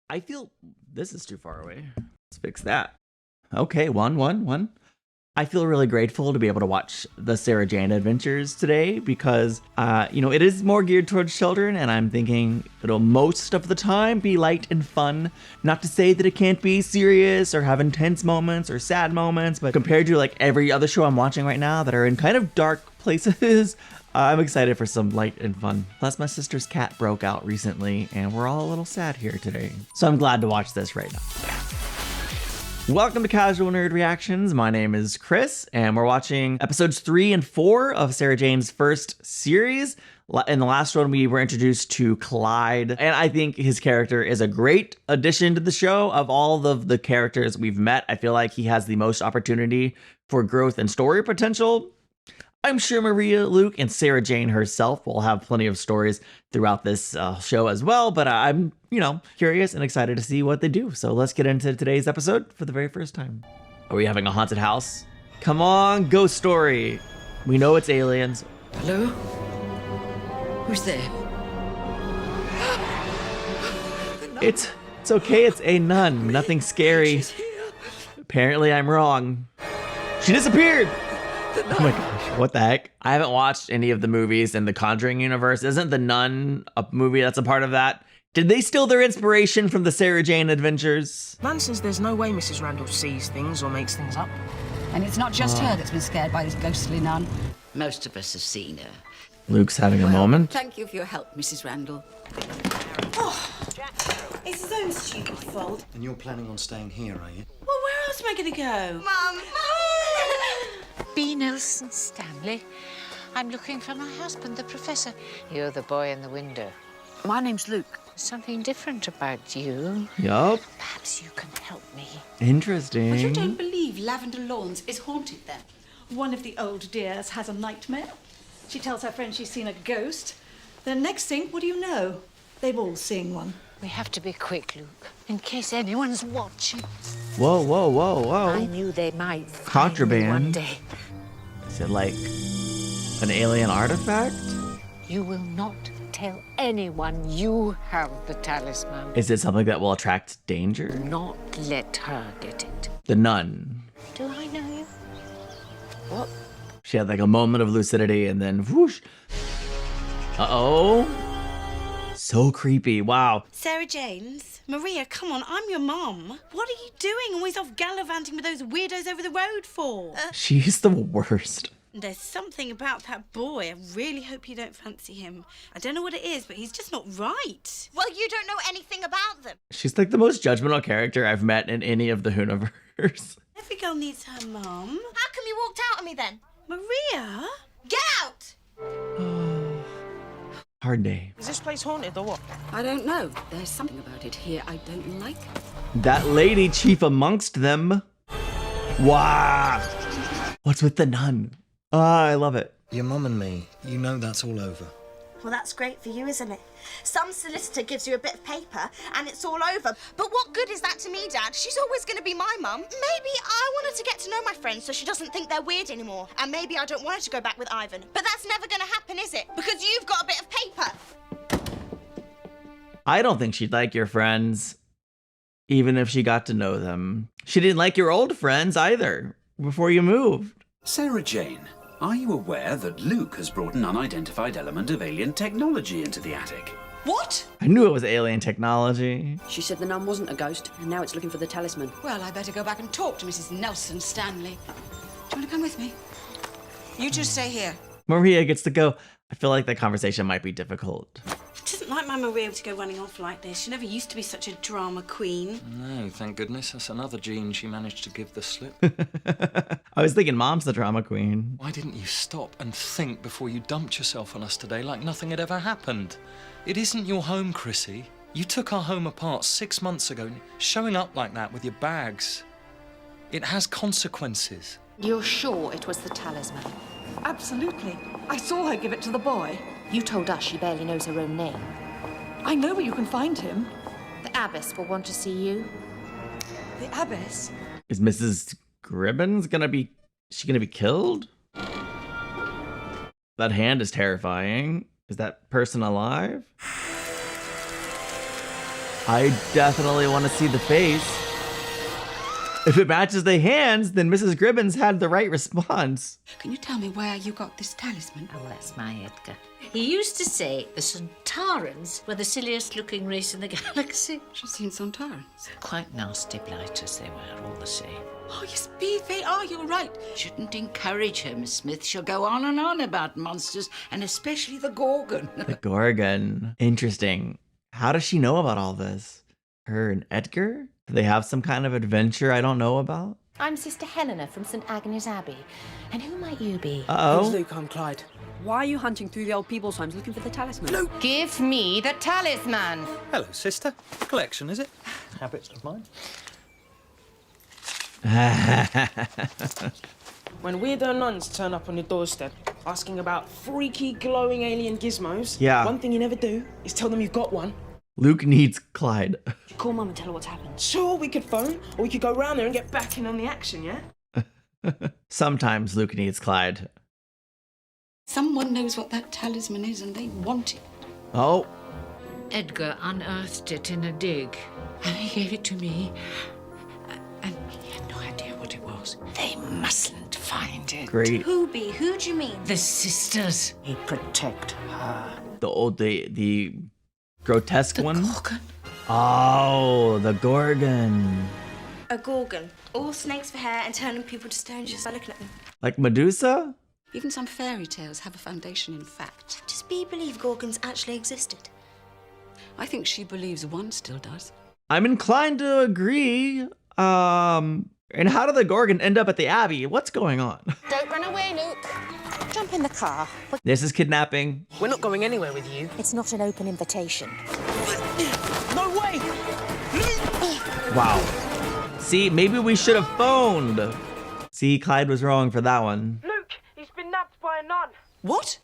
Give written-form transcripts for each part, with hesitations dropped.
I feel this is too far away. Let's fix that. Okay, one. I feel really grateful to be able to watch the Sarah Jane Adventures today because, it is more geared towards children, and I'm thinking it'll most of the time be light and fun. Not to say that it can't be serious or have intense moments or sad moments, but compared to like every other show I'm watching right now that are in kind of dark places, I'm excited for some light and fun. Plus, my sister's cat broke out recently, and we're all a little sad here today. So I'm glad to watch this right now. Welcome to Casual Nerd Reactions. My name is Chris, and we're watching episodes 3 and 4 of Sarah Jane's first series. In the last one, we were introduced to Clyde, and I think his character is a great addition to the show. Of all of the characters we've met, I feel like he has the most opportunity for growth and story potential. I'm sure Maria, Luke, and Sarah Jane herself will have plenty of stories throughout this show as well, but I'm, curious and excited to see what they do. So let's get into today's episode for the very first time. Are we having a haunted house? Come on, ghost story. We know it's aliens. Hello? Who's there? It's okay, it's a nun. Nothing scary. Apparently I'm wrong. She disappeared! Oh my gosh, what the heck? I haven't watched any of the movies in the Conjuring universe. Isn't The Nun a movie that's a part of that? Did they steal their inspiration from the Sarah Jane Adventures? Man says there's no way Mrs. Randall sees things or makes things up. And it's not just her that's been scared by this ghostly nun. Most of us have seen her. Luke's having a moment. Thank you for your help, Mrs. Randall. It's his own stupid fault. And you're planning on staying here, are you? Well, where else am I going to go? Mum! B. Nelson Stanley. I'm looking for my husband, the professor. You're the boy in the window. My name's Luke. There's something different about you. Yup. Perhaps you can help me. Interesting. But you don't believe Lavender Lawns is haunted then? One of the old dears has a nightmare. She tells her friend she's seen a ghost. Then next thing, what do you know? They've all seen one. We have to be quick, Luke, in case anyone's watching. Whoa. I knew they might find Contraband. me one day. Is it like an alien artifact? You will not tell anyone you have the talisman. Is it something that will attract danger? Do not let her get it. The nun. Do I know you? What? She had like a moment of lucidity and then whoosh. Uh-oh. So creepy. Wow. Sarah Janes? Maria, come on, I'm your mum. What are you doing always off gallivanting with those weirdos over the road for? She's the worst. There's something about that boy. I really hope you don't fancy him. I don't know what it is, but he's just not right. Well, you don't know anything about them. She's like the most judgmental character I've met in any of the Hooniverse. Every girl needs her mum. How come you walked out on me then? Maria? Get out! Hard day. Is this place haunted or what? I don't know. There's something about it here I don't like. That lady chief amongst them. Wow. What's with the nun? I love it. Your mum and me, you know that's all over. Well, that's great for you, isn't it? Some solicitor gives you a bit of paper and it's all over. But what good is that to me, Dad? She's always going to be my mum. Maybe I want her to get to know my friends so she doesn't think they're weird anymore. And maybe I don't want her to go back with Ivan. But that's never going to happen, is it? Because you've got a bit of paper. I don't think she'd like your friends, even if she got to know them. She didn't like your old friends either, before you moved. Sarah Jane, are you aware that Luke has brought an unidentified element of alien technology into the attic? What? I knew it was alien technology. She said the nun wasn't a ghost, and now it's looking for the talisman. Well, I better go back and talk to Mrs. Nelson Stanley. Do you want to come with me? You two stay here. Maria gets to go. I feel like that conversation might be difficult. It isn't like my Maria to go running off like this. She never used to be such a drama queen. No, thank goodness. That's another gene she managed to give the slip. I was thinking Mom's the drama queen. Why didn't you stop and think before you dumped yourself on us today like nothing had ever happened? It isn't your home, Chrissy. You took our home apart 6 months ago. Showing up like that with your bags. It has consequences. You're sure it was the talisman? Absolutely. I saw her give it to the boy. You told us she barely knows her own name. I know where you can find him. The abbess will want to see you. The abbess? Is Mrs. Gribbons gonna be... Is she gonna be killed? That hand is terrifying. Is that person alive? I definitely want to see the face. If it matches the hands, then Mrs. Gribbins had the right response. Can you tell me where you got this talisman? Oh, that's my Edgar. He used to say the Sontarans were the silliest looking race in the galaxy. She's seen Sontarans. Quite nasty blighters they were, all the same. Oh, yes, Bee, they are, you're right. Shouldn't encourage her, Miss Smith. She'll go on and on about monsters, and especially the Gorgon. The Gorgon. Interesting. How does she know about all this? Her and Edgar? Do they have some kind of adventure I don't know about? I'm Sister Helena from St. Agnes Abbey. And who might you be? Uh-oh. Luke, I'm Clyde. Why are you hunting through the old people's homes looking for the talisman? Luke! Give me the talisman! Hello, sister. Collection, is it? Habits of mine. When weirdo nuns turn up on your doorstep asking about freaky glowing alien gizmos, Yeah. one thing you never do is tell them you've got one. Luke needs Clyde. Call Mum and tell her what's happened. Sure, we could phone, or we could go round there and get back in on the action, yeah? Sometimes Luke needs Clyde. Someone knows what that talisman is, and they want it. Oh, Edgar unearthed it in a dig, and he gave it to me. And he had no idea what it was. They mustn't find it. great. Who be? Who do you mean? The sisters. He'd protect her. The grotesque one? Gorgon. Oh, the Gorgon. A Gorgon. All snakes for hair and turning people to stone just by looking at them. Like Medusa? Even some fairy tales have a foundation in fact. Does Bee believe Gorgons actually existed? I think she believes one still does. I'm inclined to agree. And how did the Gorgon end up at the Abbey? What's going on? Don't run away, Luke. Jump in the car. This is kidnapping. We're not going anywhere with you. It's not an open invitation. No way! Wow. See, maybe we should have phoned. See, Clyde was wrong for that one. Luke, he's been nabbed by a nun. What?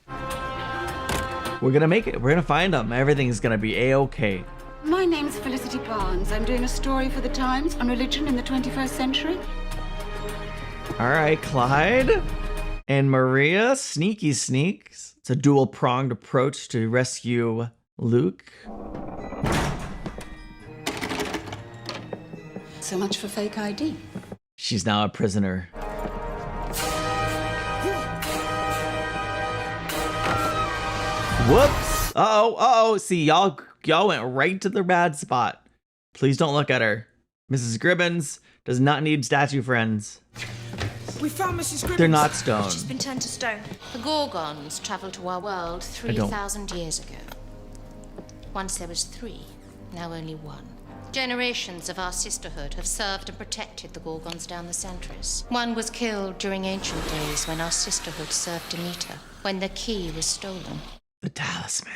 We're gonna make it. We're gonna find him. Everything's gonna be A-okay. My name's Felicity Barnes. I'm doing a story for the Times on religion in the 21st century. All right, Clyde and Maria, sneaky sneaks. It's a dual-pronged approach to rescue Luke. So much for fake ID. She's now a prisoner. Whoops. Uh-oh. See, y'all went right to the bad spot. Please don't look at her. Mrs. Gribbins does not need statue friends. We found Mrs. Gribbins. They're not stone. She's been turned to stone. The Gorgons travelled to our world 3,000 years ago. Once there was 3, now only 1. Generations of our sisterhood have served and protected the Gorgons down the centuries. One was killed during ancient days when our sisterhood served Demeter, when the key was stolen. The talisman.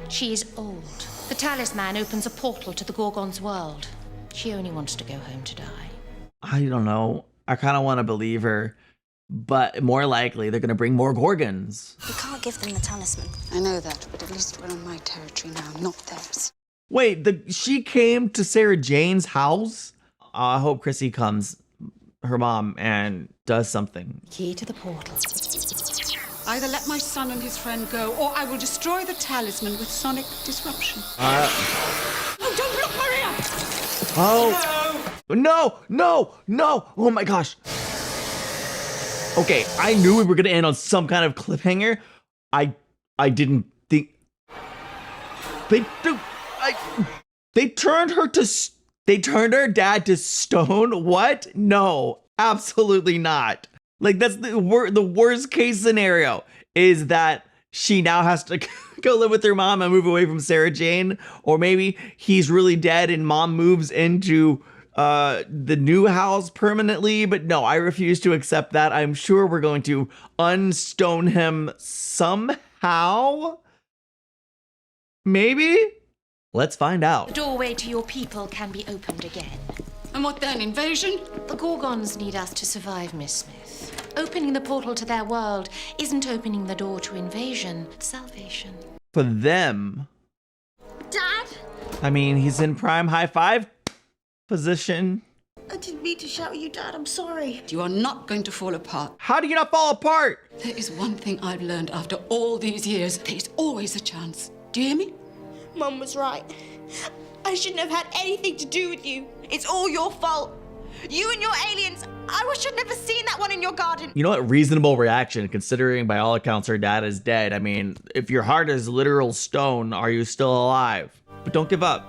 She is old. The talisman opens a portal to the Gorgon's world. She only wants to go home to die. I don't know. I kind of want to believe her, but more likely they're going to bring more Gorgons. We can't give them the talisman. I know that, but at least we're on my territory now, not theirs. Wait, she came to Sarah Jane's house? I hope Chrissy comes, her mom, and does something. Key to the portal. Either let my son and his friend go, or I will destroy the talisman with sonic disruption. Oh, don't look, Maria! Oh. No. Oh my gosh. Okay, I knew we were going to end on some kind of cliffhanger. I didn't think... They turned her dad to stone? What? No, absolutely not. Like, that's the worst case scenario is that she now has to go live with her mom and move away from Sarah Jane. Or maybe he's really dead and mom moves into the new house permanently. But no, I refuse to accept that. I'm sure we're going to unstone him somehow. Maybe? Let's find out. The doorway to your people can be opened again. And what then, invasion? The Gorgons need us to survive, Miss Smith. Opening the portal to their world isn't opening the door to invasion, it's salvation. For them. Dad? I mean, he's in prime high five position. I didn't mean to shout at you, Dad. I'm sorry. You are not going to fall apart. How do you not fall apart? There is one thing I've learned after all these years. There is always a chance. Do you hear me? Mum was right. I shouldn't have had anything to do with you. It's all your fault. You and your aliens. I wish I'd never seen that one in your garden. You know what? Reasonable reaction, considering by all accounts her dad is dead. I mean, if your heart is literal stone, are you still alive? But don't give up.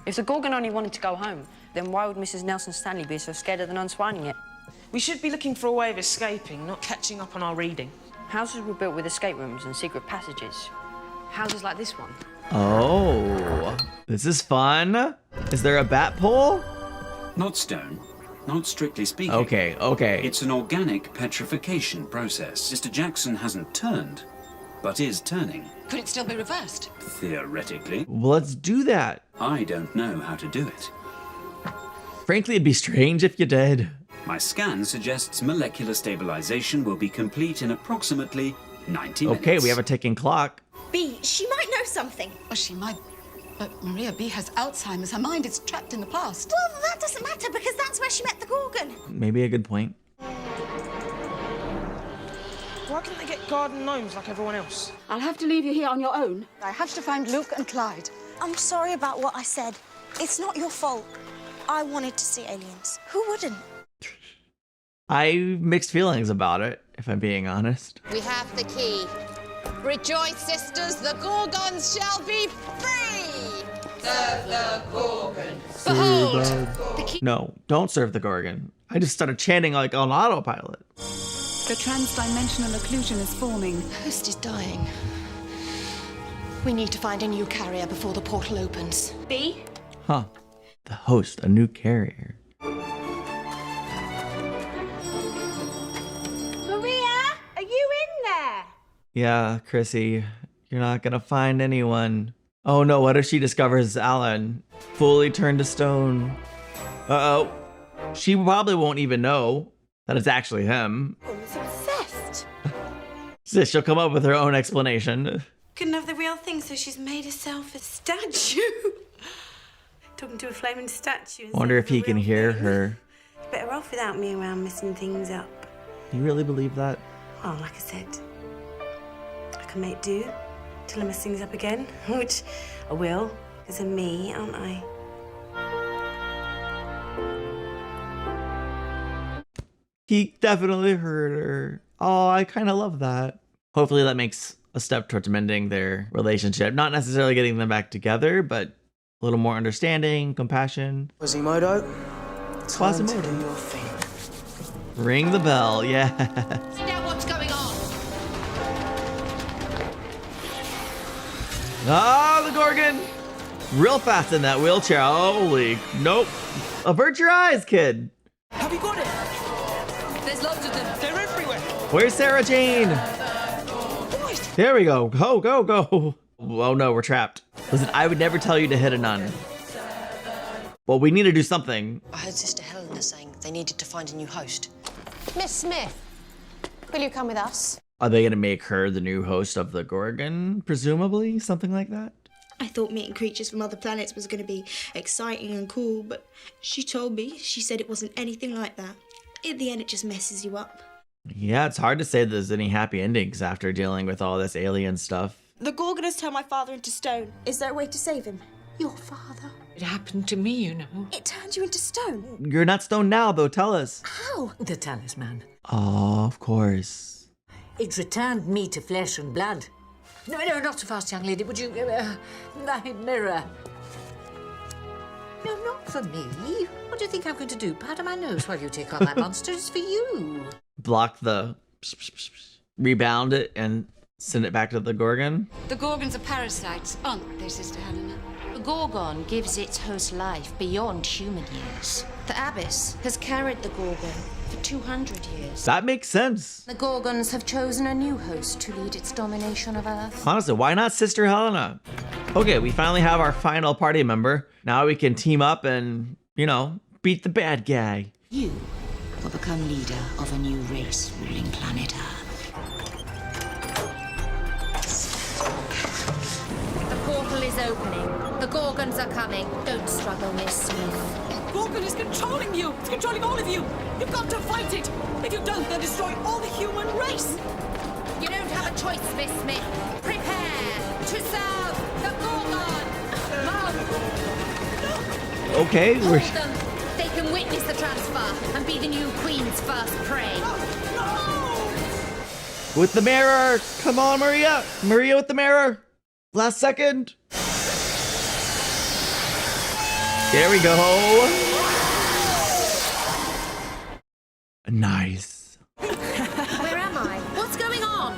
If the Gorgon only wanted to go home, then why would Mrs. Nelson Stanley be so scared of the nuns finding it? We should be looking for a way of escaping, not catching up on our reading. Houses were built with escape rooms and secret passages. Houses like this one. Oh, this is fun. Is there a bat pole? Not stone, not strictly speaking. Okay, okay. It's an organic petrification process. Mr. Jackson hasn't turned, but is turning. Could it still be reversed? Theoretically. Well, let's do that. I don't know how to do it. Frankly, it'd be strange if you did. My scan suggests molecular stabilization will be complete in approximately 90 minutes. Okay, we have a ticking clock. B, she might know something. Well, she might. But Maria B has Alzheimer's. Her mind is trapped in the past. Well, that doesn't matter because that's where she met the Gorgon. Maybe a good point. Why can't they get garden gnomes like everyone else? I'll have to leave you here on your own. I have to find Luke and Clyde. I'm sorry about what I said. It's not your fault. I wanted to see aliens. Who wouldn't? I have mixed feelings about it, if I'm being honest. We have the key. Rejoice, sisters, the Gorgons shall be free! Serve the Gorgon. Behold! The key. No, don't serve the Gorgon. I just started chanting like on autopilot. The transdimensional occlusion is forming. The host is dying. We need to find a new carrier before the portal opens. B? Huh. The host, a new carrier. Maria, are you in there? Yeah, Chrissy, you're not gonna find anyone. Oh no, what if she discovers Alan fully turned to stone? Uh-oh. She probably won't even know that it's actually him. I was obsessed. Sis, she'll come up with her own explanation. Couldn't have the real thing, so she's made herself a statue. Talking to a flaming statue. Wonder if he can hear her. Better off without me around messing things up. You really believe that? Oh, like I said, I can make do till I mess things up again, which I will, because of me, aren't I? He definitely heard her. Oh, I kind of love that. Hopefully that makes a step towards mending their relationship. Not necessarily getting them back together, but a little more understanding, compassion. Quasimodo, time to Quasimodo. do your thing. Ring the bell, yes. Now what's going on? Ah, the Gorgon! Real fast in that wheelchair. Holy, nope. Avert your eyes, kid. Have you got it? There's loads of them. They're everywhere. Where's Sarah Jane? There we go. Go, go, go. Oh no, we're trapped. Listen, I would never tell you to hit a nun. Well, we need to do something. I heard Sister Helena saying they needed to find a new host. Miss Smith, will you come with us? Are they gonna make her the new host of the Gorgon? Presumably, something like that? I thought meeting creatures from other planets was going to be exciting and cool, but she told me, she said it wasn't anything like that. In the end, it just messes you up. Yeah, it's hard to say there's any happy endings after dealing with all this alien stuff. The Gorgon has turned my father into stone. Is there a way to save him? Your father? It happened to me, you know. It turned you into stone. You're not stoned now, though. Tell us. How? The talisman. Oh, of course. It returned me to flesh and blood. No, no, not so fast, young lady. Would you... my mirror. No, not for me. What do you think I'm going to do? Powder my nose while you take on that monster? It's for you. Block the... rebound it and send it back to the Gorgon. The Gorgons are parasites, aren't they, Sister Helena? The Gorgon gives its host life beyond human years. The Abyss has carried the Gorgon for 200 years. That makes sense. The Gorgons have chosen a new host to lead its domination of Earth. Honestly, why not Sister Helena? Okay, we finally have our final party member. Now we can team up and, you know, beat the bad guy. You will become leader of a new race ruling planet Earth. The portal is opening. The Gorgons are coming. Don't struggle, Miss Smith. Gorgon is controlling you. It's controlling all of you. You've got to fight it. If you don't, they'll destroy all the human race. You don't have a choice, Miss Smith. Prepare to serve the Gorgon. Okay, we're... Hold them. They can witness the transfer and be the new queen's first prey. With the mirror! Come on, Maria! Maria with the mirror! Last second! There we go! Nice. Where am I? What's going on?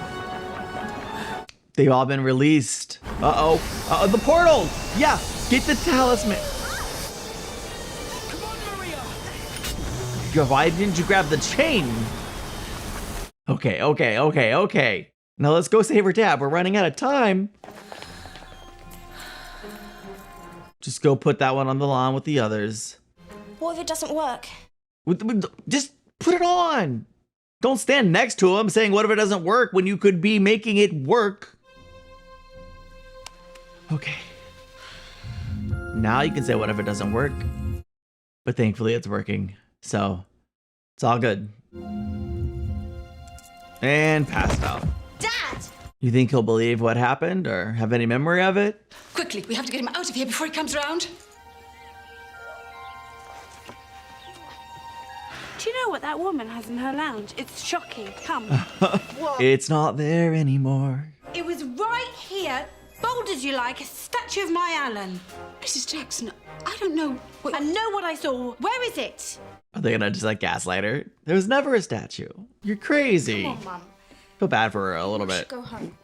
They've all been released. Uh-oh. Uh-oh, the portal! Yeah! Get the talisman! Come on, Maria! Why didn't you grab the chain? Okay. Now let's go save her dad. We're running out of time. Just go put that one on the lawn with the others. What if it doesn't work? Just put it on. Don't stand next to him saying, what if it doesn't work, when you could be making it work. Okay. Now you can say, what if it doesn't work? But thankfully it's working. So it's all good. And passed out. Dad! You think he'll believe what happened or have any memory of it? Quickly, we have to get him out of here before he comes around. Do you know what that woman has in her lounge? It's shocking. Come. It's not there anymore. It was right here, bold as you like, a statue of my Alan. Mrs. Jackson, I don't know. I know what I saw. Where is it? Are they gonna just like gaslight her? There was never a statue. You're crazy. Come on, Mum. Feel bad for her a little bit. Go home.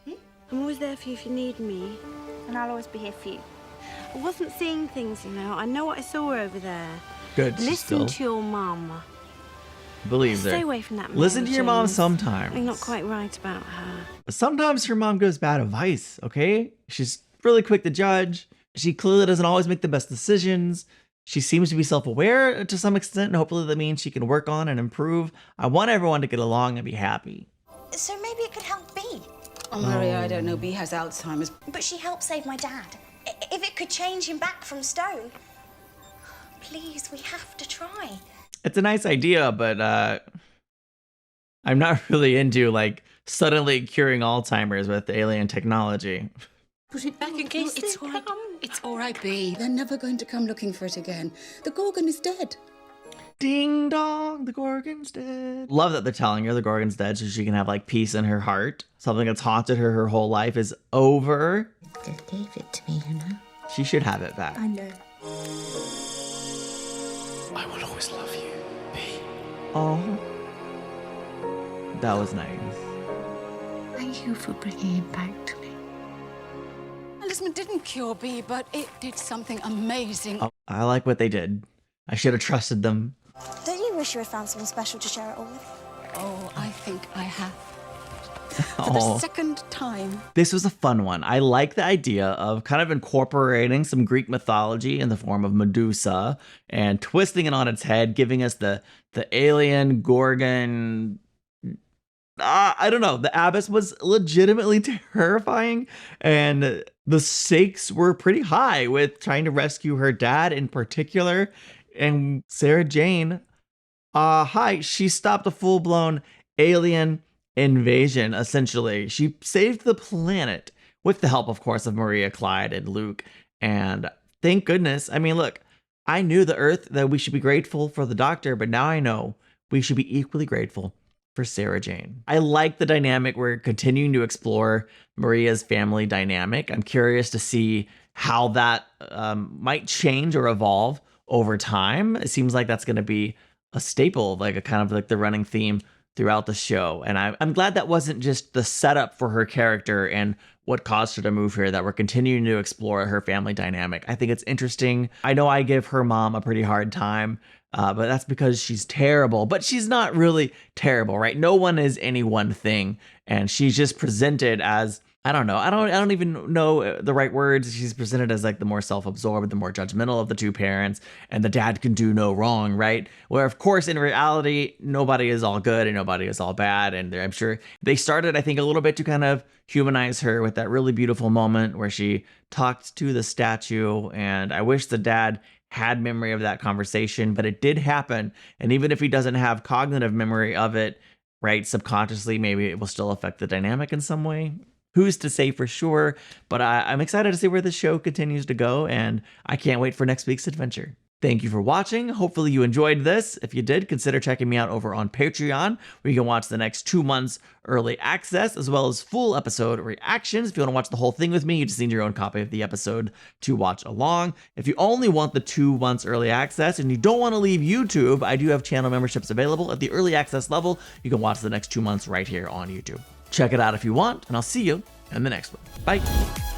I'm always there for you if you need me, and I'll always be here for you. I wasn't seeing things, you know. I know what I saw over there. Good. Listen to your mum. Believes her. Stay away from that. Listen to your mom James. sometimes. You're not quite right about her. But sometimes her mom gives bad advice, okay? She's really quick to judge. She clearly doesn't always make the best decisions. She seems to be self-aware to some extent, and hopefully that means she can work on and improve. I want everyone to get along and be happy. So maybe it could help Bee. Oh, Maria, I don't know. Bee has Alzheimer's. But she helped save my dad. If it could change him back from stone. Please, we have to try. It's a nice idea, but I'm not really into like suddenly curing Alzheimer's with alien technology. Put it back in case it's all right. It's all right, Bee. They're never going to come looking for it again. The Gorgon is dead. Ding dong, the Gorgon's dead. Love that they're telling her the Gorgon's dead so she can have like peace in her heart. Something that's haunted her whole life is over. They gave it to me, you know. She should have it back. I know. I will always love you, Bee. Oh, that was nice. Thank you for bringing him back to me. Talisman didn't cure Bee, but it did something amazing. Oh, I like what they did. I should have trusted them. Don't you wish you had found someone special to share it all with? Oh, I think I have. For Oh. the second time. This was a fun one. I like the idea of kind of incorporating some Greek mythology in the form of Medusa and twisting it on its head, giving us the alien Gorgon. I don't know. The abyss was legitimately terrifying, and the stakes were pretty high with trying to rescue her dad in particular. And Sarah Jane, she stopped a full-blown alien invasion, essentially. She saved the planet with the help, of course, of Maria, Clyde, and Luke. And thank goodness. I mean, look, I knew the Earth that we should be grateful for the Doctor, but now I know we should be equally grateful for Sarah Jane. I like the dynamic. We're continuing to explore Maria's family dynamic. I'm curious to see how that might change or evolve over time. It seems like that's going to be a staple, like a kind of like the running theme throughout the show. And I'm glad that wasn't just the setup for her character and what caused her to move here, that we're continuing to explore her family dynamic. I think it's interesting. I know I give her mom a pretty hard time, but that's because she's terrible. But she's not really terrible, right? No one is any one thing. And she's just presented as, I don't know. I don't even know the right words. She's presented as like the more self-absorbed, the more judgmental of the two parents, and the dad can do no wrong, right? Where of course in reality, nobody is all good and nobody is all bad. And I'm sure they started, I think, a little bit to kind of humanize her with that really beautiful moment where she talked to the statue. And I wish the dad had memory of that conversation, but it did happen. And even if he doesn't have cognitive memory of it, right, subconsciously, maybe it will still affect the dynamic in some way. Who's to say for sure? But I'm excited to see where this show continues to go, and I can't wait for next week's adventure. Thank you for watching. Hopefully you enjoyed this. If you did, consider checking me out over on Patreon, where you can watch the next 2 months early access, as well as full episode reactions. If you want to watch the whole thing with me, you just need your own copy of the episode to watch along. If you only want the 2 months early access and you don't want to leave YouTube, I do have channel memberships available at the early access level. You can watch the next 2 months right here on YouTube. Check it out if you want, and I'll see you in the next one. Bye.